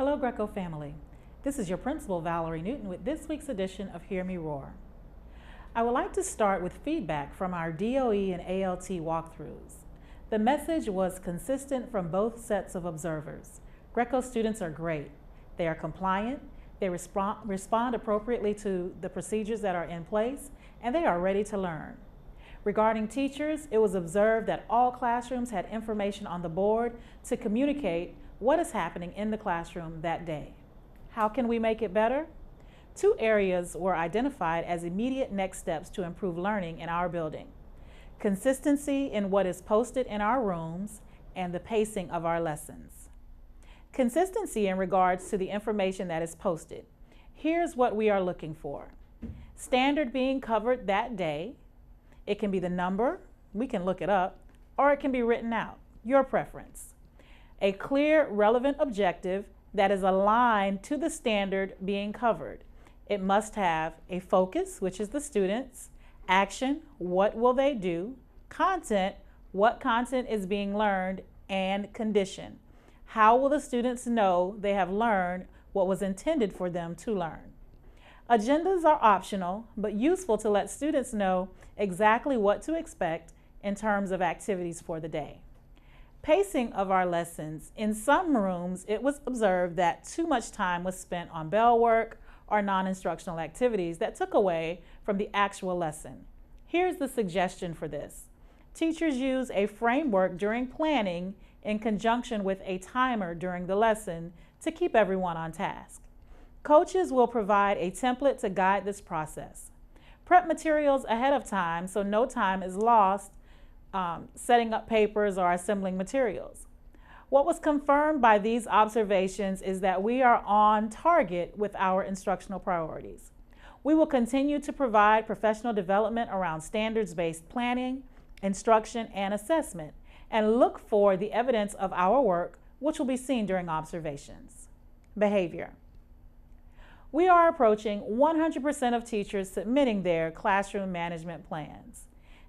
Hello, Greco family. This is your principal, Valerie Newton, with this week's edition of Hear Me Roar. I would like to start with feedback from our DOE and ALT walkthroughs. The message was consistent from both sets of observers. Greco students are great. They are compliant, they respond appropriately to the procedures that are in place, and they are ready to learn. Regarding teachers, it was observed that all classrooms had information on the board to communicate what is happening in the classroom that day. How can we make it better? 2 areas were identified as immediate next steps to improve learning in our building: consistency in what is posted in our rooms and the pacing of our lessons. Consistency in regards to the information that is posted. Here's what we are looking for. Standard being covered that day. It can be the number, we can look it up, or it can be written out, your preference. A clear, relevant objective that is aligned to the standard being covered. It must have a focus, which is the students, action, what will they do, content, what content is being learned, and condition. How will the students know they have learned what was intended for them to learn? Agendas are optional, but useful to let students know exactly what to expect in terms of activities for the day. Pacing of our lessons. In some rooms, it was observed that too much time was spent on bell work or non-instructional activities that took away from the actual lesson. Here's the suggestion for this. Teachers use a framework during planning in conjunction with a timer during the lesson to keep everyone on task. Coaches will provide a template to guide this process. Prep materials ahead of time so no time is lost setting up papers or assembling materials. What was confirmed by these observations is that we are on target with our instructional priorities. We will continue to provide professional development around standards-based planning, instruction, and assessment, and look for the evidence of our work, which will be seen during observations. Behavior. We are approaching 100% of teachers submitting their classroom management plans.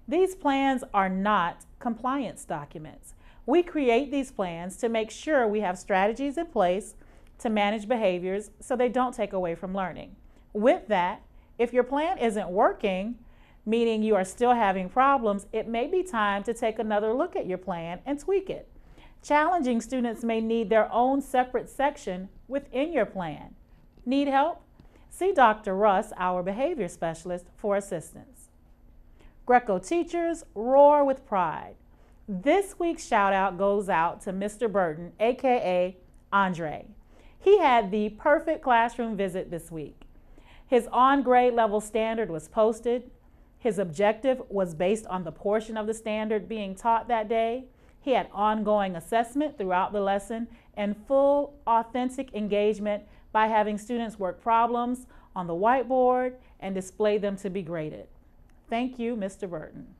These plans are not compliance documents. We create these plans to make sure we have strategies in place to manage behaviors so they don't take away from learning. With that, if your plan isn't working, meaning you are still having problems, it may be time to take another look at your plan and tweak it. Challenging students may need their own separate section within your plan. Need help? See Dr. Russ, our behavior specialist, for assistance. Greco teachers, roar with pride. This week's shout out goes out to Mr. Burton, aka Andre. He had the perfect classroom visit this week. His on-grade level standard was posted. His objective was based on the portion of the standard being taught that day. He had ongoing assessment throughout the lesson and full authentic engagement by having students work problems on the whiteboard and display them to be graded. Thank you, Mr. Burton.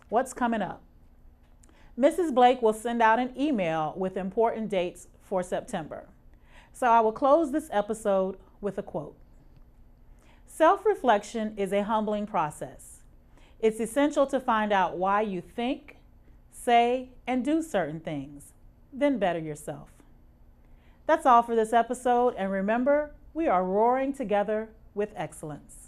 What's coming up? Mrs. Blake will send out an email with important dates for September. So I will close this episode with a quote. Self-reflection is a humbling process. It's essential to find out why you think, say, and do certain things. Then better yourself. That's all for this episode, and remember, we are roaring together with excellence.